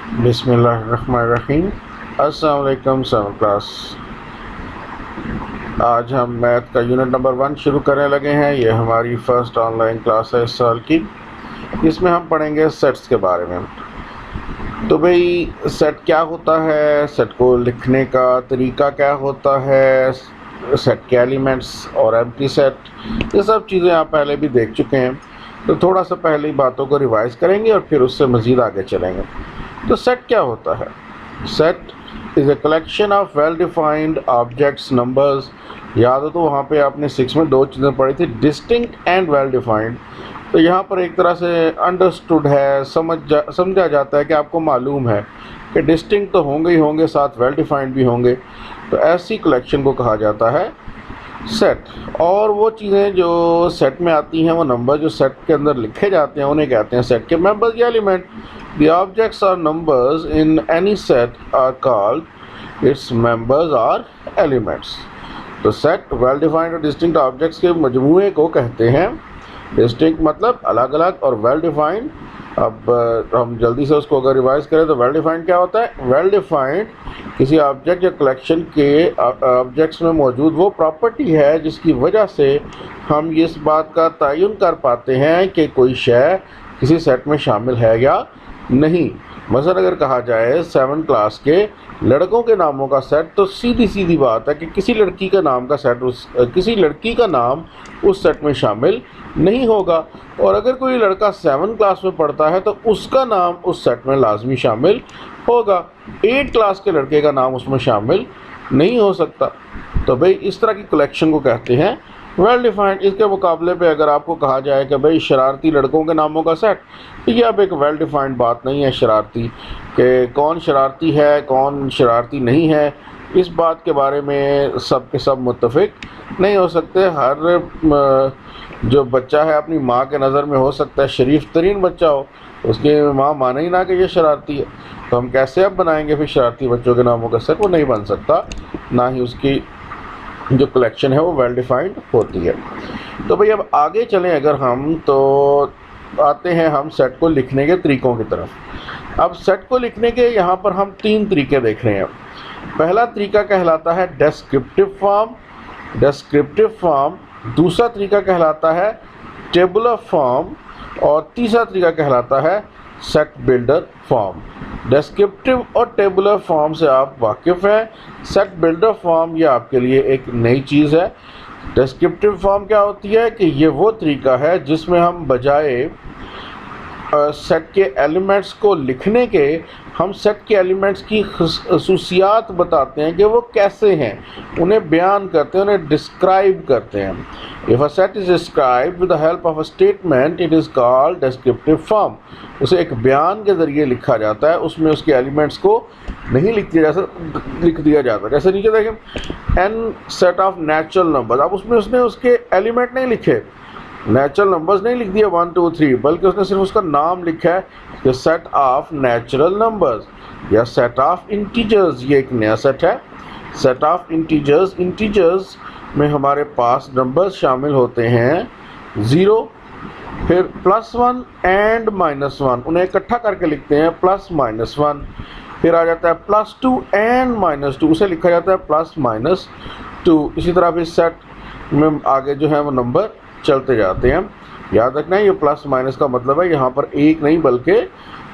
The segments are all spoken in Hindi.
बिस्मिल्लाहिर्रहमानिर्रहीम। अस्सलाम वालेकुम सेवन क्लास। आज हम मैथ का यूनिट नंबर 1 शुरू करने लगे हैं। ये हमारी फ़र्स्ट ऑनलाइन क्लास है इस साल की। इसमें हम पढ़ेंगे सेट्स के बारे में। तो भाई सेट क्या होता है, सेट को लिखने का तरीका क्या होता है, सेट के एलिमेंट्स और एम्प्टी सेट, ये सब चीज़ें आप पहले भी देख चुके हैं। तो थोड़ा सा पहले ही बातों को रिवाइज करेंगे और फिर उससे मज़ीद आगे चलेंगे। तो सेट क्या होता है? Set is a collection of well defined objects numbers. याद हो तो वहाँ पे आपने 6 में 2 चीज़ें पढ़ी थी, डिस्टिंक्ट एंड वेल डिफाइंड। तो यहाँ पर एक तरह से अंडरस्टूड है, समझा जाता है कि आपको मालूम है कि डिस्टिंक्ट तो होंगे ही होंगे, साथ वेल डिफाइंड भी होंगे। तो ऐसी कलेक्शन को कहा जाता है सेट। और वो चीज़ें जो सेट में आती हैं, वो नंबर जो सेट के अंदर लिखे जाते हैं, उन्हें कहते हैं सेट के मेंबर्स या element. The objects or numbers in any set are called its members or elements. तो सेट वेल डिफाइंड और डिस्टिंक्ट ऑब्जेक्ट्स के मजमूए को कहते हैं। डिस्टिंक्ट मतलब अलग अलग, और वेल डिफाइंड, अब हम जल्दी से उसको अगर रिवाइज करें तो वेल डिफाइंड क्या होता है? वेल डिफाइंड किसी ऑब्जेक्ट या कलेक्शन के ऑब्जेक्ट्स में मौजूद वो प्रॉपर्टी है जिसकी वजह से हम इस बात का तयन कर पाते हैं कि कोई शय किसी सेट में शामिल है या नहीं। मसलन अगर कहा जाए 7 क्लास के लड़कों के नामों का सेट, तो सीधी सीधी बात है कि किसी लड़की का नाम का सेट किसी लड़की का नाम उस सेट में शामिल नहीं होगा। और अगर कोई लड़का 7 क्लास में पढ़ता है तो उसका नाम उस सेट में लाजमी शामिल होगा। 8 क्लास के लड़के का नाम उसमें शामिल नहीं हो सकता। तो भाई इस तरह की कलेक्शन को कहते हैं वेल डिफाइंड। इसके मुकाबले पे अगर आपको कहा जाए कि भाई शरारती लड़कों के नामों का सेट, तो ये अब एक वेल डिफाइंड बात नहीं है। शरारती कि कौन शरारती है कौन शरारती नहीं है, इस बात के बारे में सब के सब मुत्तफिक नहीं हो सकते। हर जो बच्चा है अपनी माँ के नज़र में हो सकता है शरीफ तरीन बच्चा हो, उसकी माँ माने ही ना कि ये शरारती है। तो हम कैसे अब बनाएंगे फिर शरारती बच्चों के नामों का सेट? वो नहीं बन सकता, ना ही उसकी जो कलेक्शन है वो वेल डिफाइंड होती है। तो भाई अब आगे चलें अगर हम, तो आते हैं हम सेट को लिखने के तरीक़ों की तरफ। अब सेट को लिखने के यहाँ पर हम 3 तरीके देख रहे हैं। पहला तरीका कहलाता है डिस्क्रिप्टिव फॉर्म, दूसरा तरीका कहलाता है टेबुलर फॉर्म, और तीसरा तरीका कहलाता है सेट बिल्डर फॉर्म। डिस्क्रिप्टिव और टेबुलर फॉर्म से आप वाकिफ़ हैं। सेट बिल्डर फॉर्म ये आपके लिए एक नई चीज़ है। डिस्क्रिप्टिव फॉर्म क्या होती है कि ये वो तरीका है जिसमें हम बजाय सेट के एलिमेंट्स को लिखने के, हम सेट के एलिमेंट्स की खसूसियात बताते हैं कि वो कैसे हैं, उन्हें बयान करते हैं, उन्हें डिस्क्राइब करते हैं। If a set is described with the help of a statement it is called descriptive form. उसे एक बयान के ज़रिए लिखा जाता है, उसमें उसके एलिमेंट्स को नहीं लिख दिया जाता। जैसे नीचे देखें, N set of natural number, अब उसमें उसने उसके एलिमेंट नहीं लिखे, नेचुरल नंबर्स नहीं लिख दिया 1 2 3, बल्कि उसने सिर्फ उसका नाम लिखा है कि सेट ऑफ नेचुरल नंबर्स या सेट ऑफ इंटीजर्स। ये एक नया सेट है, सेट ऑफ इंटीजर्स। इंटीजर्स में हमारे पास नंबर्स शामिल होते हैं 0, फिर +1 एंड -1, उन्हें इकट्ठा करके लिखते हैं +-1। फिर आ जाता है +2 एंड -2, उसे लिखा जाता है +-2। इसी तरह फिर सेट में आगे जो है वो नंबर चलते जाते हैं। याद रखना है ये प्लस माइनस का मतलब है यहाँ पर एक नहीं बल्कि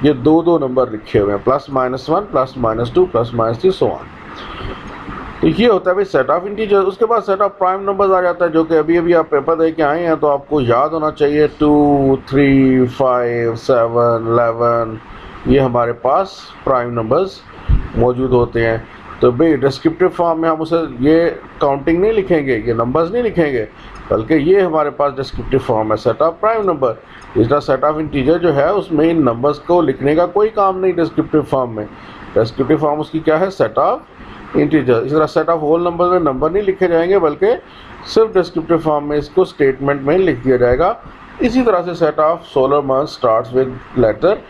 ये 2 नंबर लिखे हुए हैं, +-1, +-2, +-3, सो ऑन। तो ये होता है भाई सेट ऑफ इंटीजर्स। उसके बाद सेट ऑफ प्राइम नंबर्स आ जाता है, जो कि अभी अभी आप पेपर दे के आए हैं तो आपको याद होना चाहिए। 2, 3, 5, 7, 11, ये हमारे पास प्राइम नंबर्स मौजूद होते हैं। तो भाई डिस्क्रिप्टिव फॉर्म में हम उसे ये काउंटिंग नहीं लिखेंगे, ये नंबर्स नहीं लिखेंगे, बल्कि ये हमारे पास डिस्क्रिप्टिव फॉर्म है सेट ऑफ प्राइम नंबर। इसका सेट ऑफ इंटीजर जो है उसमें इन नंबर्स को लिखने का कोई काम नहीं डिस्क्रिप्टिव फॉर्म में। डिस्क्रिप्टिव फॉर्म उसकी क्या है? Set of integer. इस तरह सेट ऑफ होल नंबर में नंबर नहीं लिखे जाएंगे, बल्कि सिर्फ डिस्क्रिप्टिव फॉर्म में इसको स्टेटमेंट में लिख दिया जाएगा। इसी तरह से set of solar month starts with letter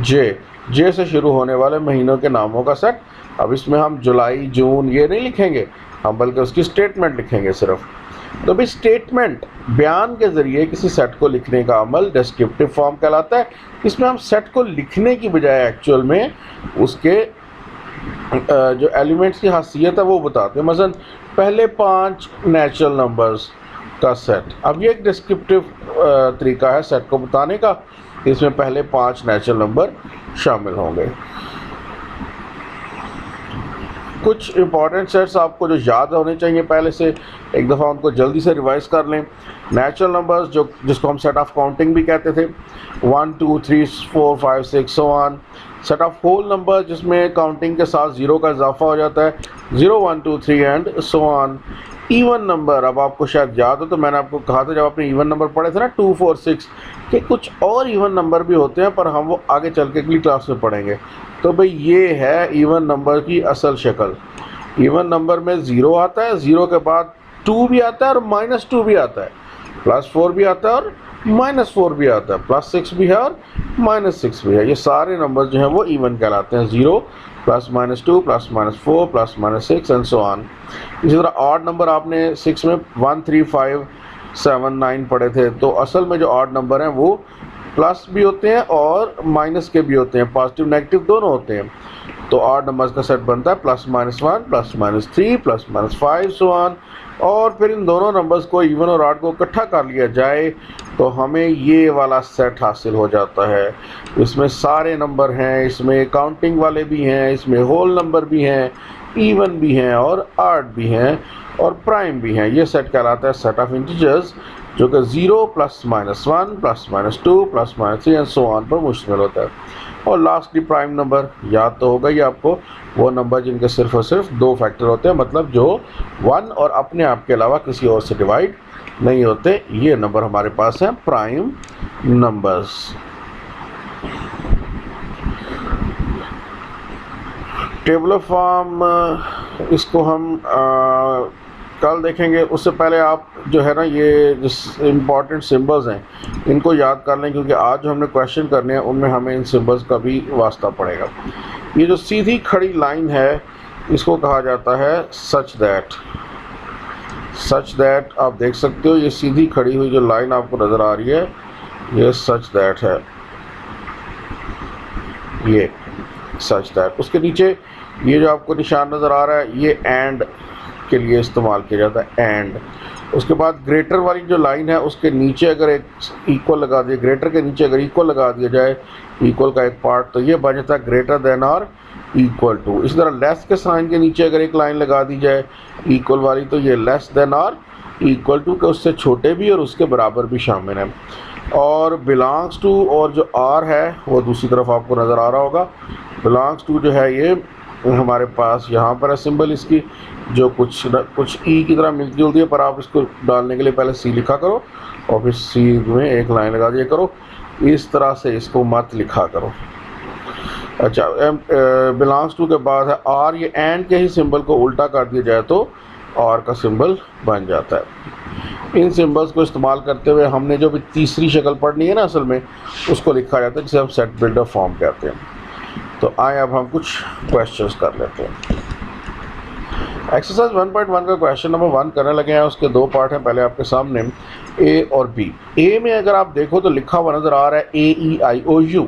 J से शुरू होने वाले महीनों के नामों का सेट। अब इसमें हम जुलाई, जून ये नहीं लिखेंगे हम, बल्कि उसकी स्टेटमेंट लिखेंगे सिर्फ। तो भाई स्टेटमेंट, बयान के ज़रिए किसी सेट को लिखने का अमल डिस्क्रिप्टिव फॉर्म कहलाता है। इसमें हम सेट को लिखने की बजाय एक्चुअल में उसके जो एलिमेंट्स की खासियत है वो बताते हैं। मसलन पहले 5 नेचुरल नंबर्स का सेट, अब ये एक डिस्क्रिप्टिव तरीका है सेट को बताने का। इसमें पहले 5 नेचुरल नंबर शामिल होंगे। कुछ इंपॉर्टेंट सेट्स आपको जो याद होने चाहिए पहले से, एक दफ़ा उनको जल्दी से रिवाइज कर लें। नेचुरल नंबर्स जो जिसको हम सेट ऑफ काउंटिंग भी कहते थे, 1 2 3 4 5 6 so on. Set of whole number जिसमें काउंटिंग के साथ ज़ीरो का इजाफा हो जाता है, 0 1 2 3 and so on. Even number, अब आपको शायद याद हो तो मैंने आपको कहा था जब आपने इवन नंबर पढ़े थे ना 2 4 6 कि कुछ और इवन नंबर भी होते हैं, पर हम वो आगे चल के अगली क्लास में पढ़ेंगे। तो भाई ये है इवन नंबर की असल शक्ल। इवन नंबर में 0 आता है, 0 के बाद 2 भी आता है और -2 भी आता है, +4 भी आता है और -4 भी आता है, +6 भी है और -6 भी है। ये सारे नंबर जो हैं वो इवन कहलाते हैं। 0 +-2 +-4 +-6 एंड सो ऑन। इसी तरह ऑड नंबर आपने 6 में 1 3 5 7 9 पढ़े थे। तो असल में जो ऑड नंबर हैं वो प्लस भी होते हैं और माइनस के भी होते हैं, पॉजिटिव नेगेटिव दोनों होते हैं। तो ऑड नंबर्स का सेट बनता है +-1 +-3 +-5 सो ऑन। और फिर इन दोनों नंबर्स को, इवन और ऑड को इकट्ठा कर लिया जाए तो हमें ये वाला सेट हासिल हो जाता है। इसमें सारे नंबर हैं, इसमें काउंटिंग वाले भी हैं, इसमें होल नंबर भी हैं, इवन भी हैं और ऑड भी हैं और प्राइम भी हैं। ये सेट कहलाता है सेट ऑफ इंटीजर्स, जो कि 0 +-1 +-2 +-3 एंड सो ऑन पर मुश्तमिल होता है। और लास्टली प्राइम नंबर, याद तो होगा ही आपको, वो नंबर जिनके सिर्फ और सिर्फ 2 फैक्टर होते हैं, मतलब जो 1 और अपने आप के अलावा किसी और से डिवाइड नहीं होते। ये नंबर हमारे पास हैं prime numbers. Table of form इसको हम कल देखेंगे। उससे पहले आप जो है ना ये जिस इम्पॉर्टेंट सिंबल्स हैं इनको याद कर लें, क्योंकि आज जो हमने क्वेश्चन करने हैं उनमें हमें इन सिंबल्स का भी वास्ता पड़ेगा। ये जो सीधी खड़ी लाइन है इसको कहा जाता है सच दैट। सच दैट आप देख सकते हो, ये सीधी खड़ी हुई जो लाइन आपको नज़र आ रही है ये सच दैट है, ये सच दैट। उसके नीचे ये जो आपको निशान नज़र आ रहा है ये एंड के लिए इस्तेमाल किया जाता है, एंड। उसके बाद ग्रेटर वाली जो लाइन है उसके नीचे अगर एक इक्वल लगा दिया, ग्रेटर के नीचे अगर इक्वल लगा दिया जाए, इक्वल का एक पार्ट, तो ये बन जाता है ग्रेटर देन और इक्वल टू। इसी तरह लेस के साइन के नीचे अगर एक लाइन लगा दी जाए इक्वल वाली, तो ये लेस देन और इक्वल टू के उससे छोटे भी और उसके बराबर भी शामिल है। और बिलोंग्स टू और जो आर है वो दूसरी तरफ आपको नज़र आ रहा होगा। बिलोंग्स टू जो है ये हमारे पास यहाँ पर है सिंबल इसकी, जो कुछ ई की तरह मिलती जुलती है, पर आप इसको डालने के लिए पहले सी लिखा करो और फिर सी में एक लाइन लगा दिया करो। इस तरह से इसको मत लिखा करो। अच्छा, बिलोंग्स टू के बाद है आर। ये एंड के ही सिंबल को उल्टा कर दिया जाए तो आर का सिंबल बन जाता है। इन सिंबल्स को इस्तेमाल करते हुए हमने जो भी तीसरी शक्ल पढ़नी है ना असल में, उसको लिखा जाता है जिसे हम सेट बिल्डर फॉर्म कहते हैं। तो आए अब हम कुछ क्वेश्चंस कर लेते हैं। एक्सरसाइज 1.1 का क्वेश्चन नंबर 1 करने लगे हैं। उसके 2 पार्ट हैं पहले आपके सामने, ए और बी। ए में अगर आप देखो तो लिखा हुआ नज़र आ रहा है AEIOU।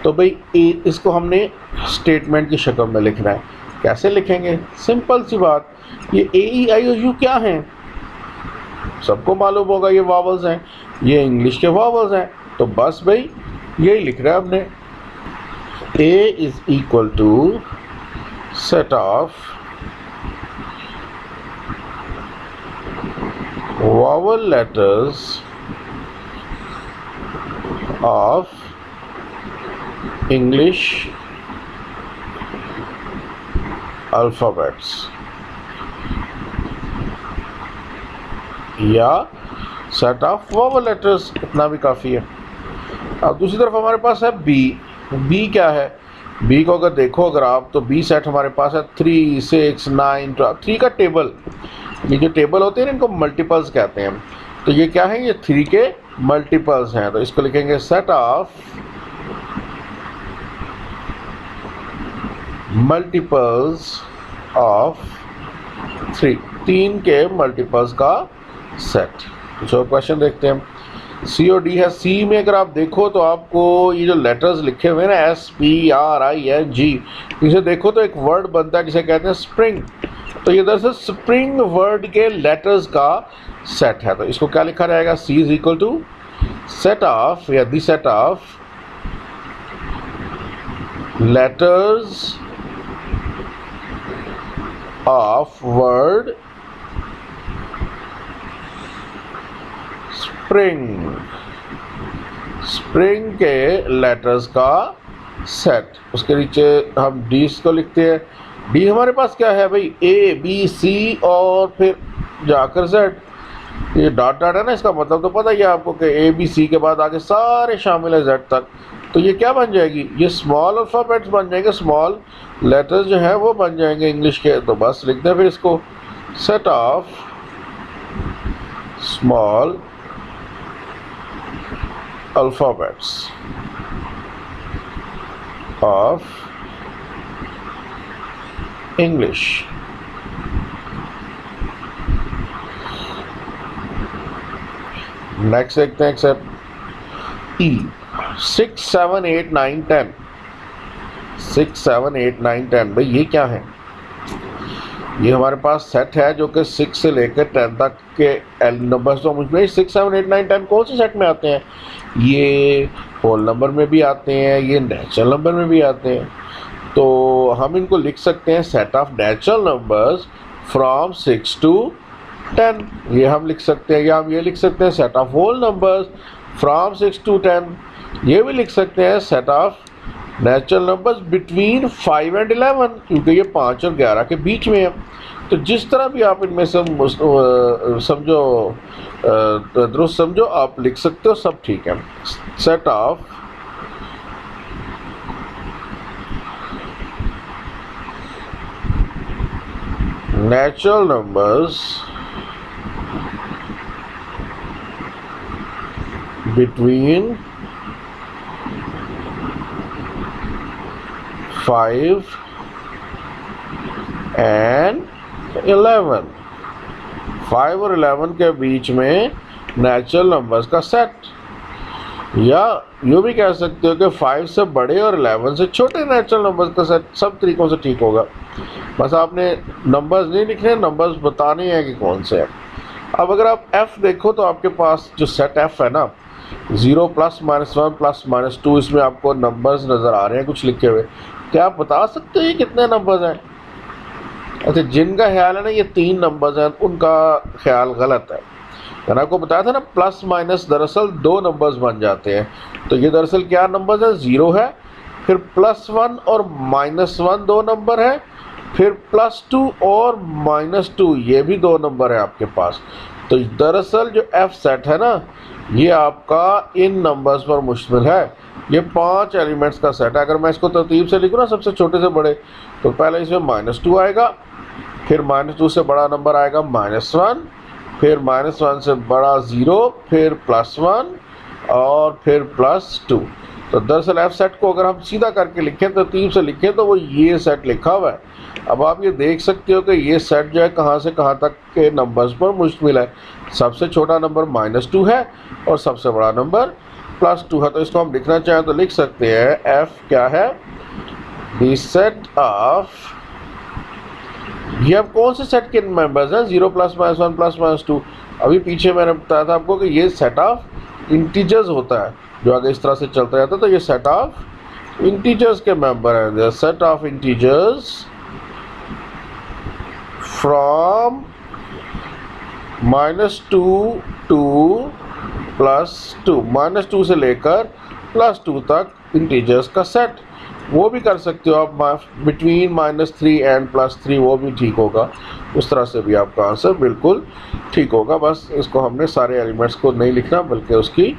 तो भाई ए इसको हमने स्टेटमेंट की शक्ल में लिखना है। कैसे लिखेंगे? सिंपल सी बात, ये AEIOU क्या हैं? सबको मालूम होगा ये वावल्स हैं, ये इंग्लिश के वावल्स हैं। तो बस भाई यही लिख रहा है हमने। A is equal to set of vowel letters of English alphabets, या सेट ऑफ वॉवल लेटर्स, इतना भी काफ़ी है। अब दूसरी तरफ हमारे पास है बी। बी क्या है? बी को अगर देखो अगर आप, तो बी सेट हमारे पास है 3 6 9 12। 3 का टेबल, ये जो टेबल होते हैं ना इनको मल्टीपल्स कहते हैं। तो ये क्या है? ये 3 के मल्टीपल्स हैं। तो इसको लिखेंगे सेट ऑफ मल्टीपल्स ऑफ 3। 3 के मल्टीपल्स का सेट। कुछ और क्वेश्चन देखते हैं। सी और डी है। सी में अगर आप देखो तो आपको ये जो लेटर्स लिखे हुए हैं ना SPRING, इसे देखो तो एक वर्ड बनता है जिसे कहते हैं स्प्रिंग। तो ये दरअसल स्प्रिंग वर्ड के लेटर्स का सेट है। तो इसको क्या लिखा जाएगा? C is equal to set of या the set of letters of word spring। Spring के लेटर्स का सेट। उसके नीचे हम डी को लिखते हैं। डी हमारे पास क्या है भाई? ABC और फिर जाकर Z। ये डॉट डॉट है ना, इसका मतलब तो पता ही है आपको कि ABC के बाद आगे सारे शामिल है Z तक। तो ये क्या बन जाएगी? ये स्मॉल अल्फ़ाबेट्स बन जाएंगे, स्मॉल लेटर्स जो हैं वो बन जाएंगे इंग्लिश के। तो बस लिखते हैं फिर इसको set of small alphabets of English. Next देखते हैं एक्सेप्ट ई। 6 7 8 9 10। 6 7 8 9 10 भाई ये क्या है? ये हमारे पास सेट है जो कि 6 से लेकर 10 तक के नंबर्स। तो मुझमें 6 7 8 9 10 कौन से सेट में आते हैं? ये होल नंबर में भी आते हैं, ये नेचुरल नंबर में भी आते हैं। तो हम इनको लिख सकते हैं set of natural numbers from 6 to 10। ये हम लिख सकते हैं, या हम ये लिख सकते हैं set of whole numbers from 6 to 10। ये भी लिख सकते हैं set of natural numbers between 5 and 11, क्योंकि ये 5 और 11 के बीच में है। तो जिस तरह भी आप इनमें से समझो, दुरुस्त समझो, आप लिख सकते हो, सब ठीक है। Set of natural numbers between 5 and 11। 5 और 11 के बीच में नेचुरल नंबर्स का सेट। या यूँ भी कह सकते हो कि 5 से बड़े और 11 से छोटे नेचुरल नंबर्स का सेट। सब तरीकों से ठीक होगा, बस आपने नंबर्स नहीं लिखने, नंबर्स बताने हैं कि कौन से हैं। अब अगर आप F देखो तो आपके पास जो सेट F है ना, 0 +, -1 +, -2, इसमें आपको नंबर्स नज़र आ रहे हैं कुछ लिखे हुए। क्या आप बता सकते हो ये कितने नंबर्स हैं? अच्छा, जिनका ख्याल है ना ये 3 नंबर्स हैं, उनका ख्याल गलत है। मैंने आपको बताया था ना प्लस माइनस दरअसल 2 नंबर्स बन जाते हैं। तो ये दरअसल क्या नंबर्स हैं? 0 है, फिर +1 और -1 2 नंबर है, फिर +2 और -2 ये भी 2 नंबर है आपके पास। तो दरअसल जो F सेट है ना, ये आपका इन नंबर्स पर मुश्तमिल है। ये 5 एलिमेंट्स का सेट है। अगर मैं इसको तरतीब से लिखूँ ना सबसे छोटे से बड़े, तो पहले इसमें -2 आएगा, फिर -2 से बड़ा नंबर आएगा -1, फिर -1 से बड़ा 0, फिर +1 और फिर +2। तो दरअसल F सेट को अगर हम सीधा करके लिखें, तरतीब से लिखें, तो वो ये सेट लिखा हुआ है। अब आप ये देख सकते हो कि ये सेट जो है कहाँ से कहाँ तक के नंबर्स पर मुश्तमिल है। सबसे छोटा नंबर -2 है और सबसे बड़ा नंबर +2 है। तो इसको हम लिखना चाहें तो लिख सकते हैं F क्या है? द सेट ऑफ, ये अब कौन से सेट के मेंबर्स हैं? 0 +, -1 +, -2। अभी पीछे मैंने बताया था आपको कि ये सेट ऑफ इंटीजर्स होता है, जो आगे इस तरह से चलता रहता है। तो ये सेट ऑफ इंटीजर्स के मेंबर हैं। Set of integers from -2 to +2, -2 से लेकर +2 तक इंटीजर्स का सेट। वो भी कर सकते हो आप बिटवीन -3 and +3, वो भी ठीक होगा। उस तरह से भी आपका आंसर बिल्कुल ठीक होगा। बस इसको हमने सारे एलिमेंट्स को नहीं लिखना, बल्कि उसकी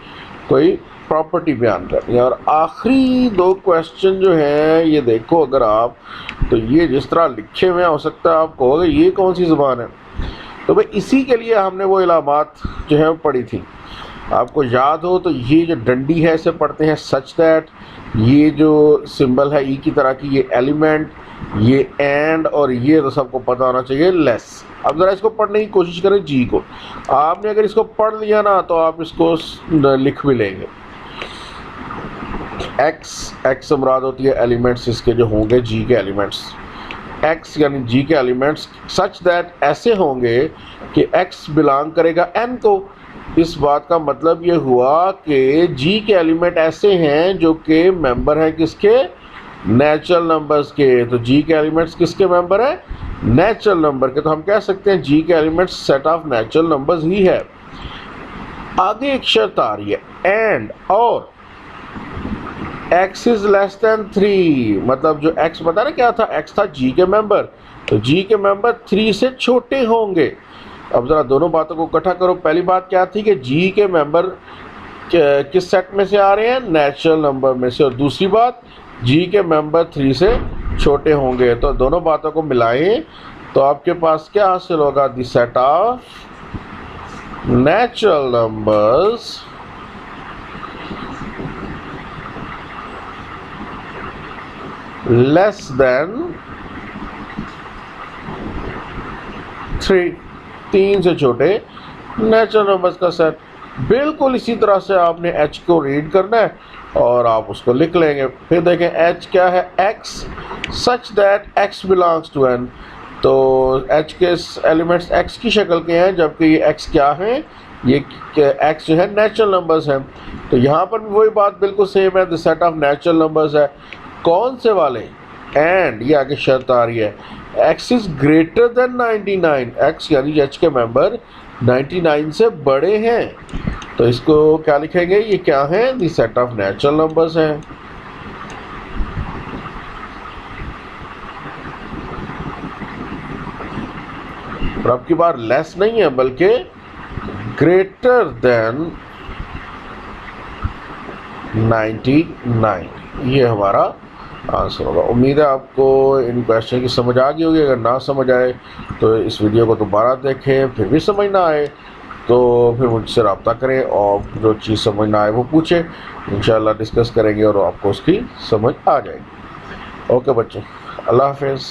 कोई प्रॉपर्टी बयान करनी है। और आखिरी 2 क्वेश्चन जो हैं ये देखो अगर आप, तो ये जिस तरह लिखे हुए हैं हो सकता है आप कहोगे ये कौन सी ज़ुबान है। तो भाई इसी के लिए हमने वो इलामात जो है पढ़ी थी। आपको याद हो तो ये जो डंडी है इसे पढ़ते हैं सच दैट, ये जो सिंबल है ई की तरह की, ये एलिमेंट, ये एंड, और ये तो सबको पता होना चाहिए लेस। अब ज़रा इसको पढ़ने की कोशिश करें जी को। आपने अगर इसको पढ़ लिया ना तो आप इसको लिख भी लेंगे। एक्स मुराद होती है एलिमेंट्स इसके जो होंगे जी के एलिमेंट्स, एक्स यानी जी के एलिमेंट्स सच दैट ऐसे होंगे कि एक्स बिलोंग करेगा एन को। इस बात का मतलब ये हुआ कि जी के एलिमेंट ऐसे हैं जो कि मेंबर हैं किसके, नेचुरल नंबर्स के। तो जी के एलिमेंट्स किसके मेंबर हैं, नेचुरल नंबर के। तो हम कह सकते हैं जी के elements set of natural numbers ही है। आगे एक शर्त आ रही है एंड और x इज लेस देन 3, मतलब जो x बता ना क्या था, x था g के मेंबर, तो g के मेंबर 3 से छोटे होंगे। अब ज़रा दोनों बातों को इकट्ठा करो। पहली बात क्या थी कि g के मेंबर किस सेट में से आ रहे हैं, नेचुरल नंबर में से, और दूसरी बात g के मेंबर 3 से छोटे होंगे। तो दोनों बातों को मिलाएं तो आपके पास क्या हासिल होगा, the set of natural numbers less than 3, 3 से छोटे नेचुरल नंबर्स का सेट। बिल्कुल इसी तरह से आपने h को रीड करना है और आप उसको लिख लेंगे। फिर देखें h क्या है, x such that x belongs to n। तो h के एलिमेंट्स x की शक्ल के हैं, जबकि ये x क्या है, ये x जो है नेचुरल नंबर्स हैं। तो यहाँ पर भी वही बात बिल्कुल सेम है, the set of natural numbers है। कौन से वाले, एंड ये आगे शर्त आ रही है x is greater than 99, x यानी h के मेंबर 99 से बड़े हैं। तो इसको क्या लिखेंगे, ये क्या है, the set of natural numbers हैं। और अब की बार लेस नहीं है बल्कि ग्रेटर देन 99, ये हमारा आंसर होगा। उम्मीद है आपको इन क्वेश्चन की समझ आ गई होगी। अगर ना समझ आए तो इस वीडियो को दोबारा देखें, फिर भी समझ ना आए तो फिर मुझसे रब्ता करें और जो चीज़ समझ ना आए वो पूछें, इंशाल्लाह डिस्कस करेंगे और आपको उसकी समझ आ जाएगी। ओके बच्चों, अल्लाह हाफिज़।